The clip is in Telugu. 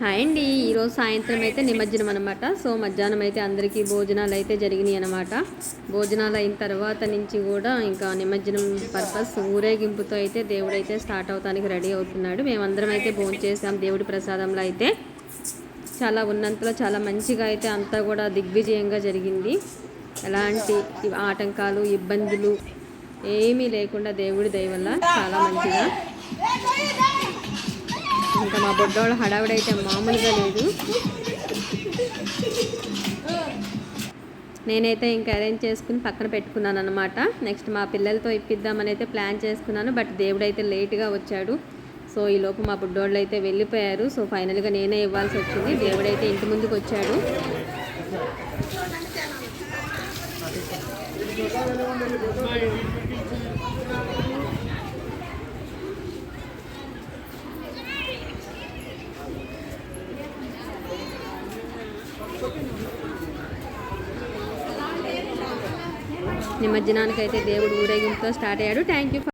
హాయ్ అండి. ఈరోజు సాయంత్రం అయితే నిమజ్జనం అనమాట. సో మధ్యాహ్నం అయితే అందరికీ భోజనాలు అయితే జరిగినాయి అనమాట. భోజనాలు అయిన తర్వాత నుంచి కూడా ఇంకా నిమజ్జనం పర్పస్ ఊరేగింపుతో అయితే దేవుడైతే స్టార్ట్ అవడానికి రెడీ అవుతున్నాడు. మేమందరం అయితే భోంచేసాం. దేవుడి ప్రసాదంలో అయితే చాలా ఉన్నంతలో చాలా మంచిగా అయితే అంతా కూడా దిగ్విజయంగా జరిగింది. ఎలాంటి ఆటంకాలు ఇబ్బందులు ఏమీ లేకుండా దేవుడి దయ వల్ల చాలా మంచిగా. ఇంకా మా బొడ్డోళ్ళ హడావిడైతే మామూలుగా లేదు. నేనైతే ఇంకా అరేంజ్ చేసుకుని పక్కన పెట్టుకున్నాను అనమాట. నెక్స్ట్ మా పిల్లలతో ఇప్పిద్దామని అయితే ప్లాన్ చేసుకున్నాను. బట్ దేవుడైతే లేట్గా వచ్చాడు. సో ఈలోపు మా బుడ్డోళ్ళు అయితే వెళ్ళిపోయారు. సో ఫైనల్గా నేనే ఇవ్వాల్సి వచ్చింది. దేవుడైతే ఇంటి ముందుకు వచ్చాడు. నిమజ్జనానికి అయితే దేవుడు ఊరేగింపుతో స్టార్ట్ అయ్యాడు. Thank you.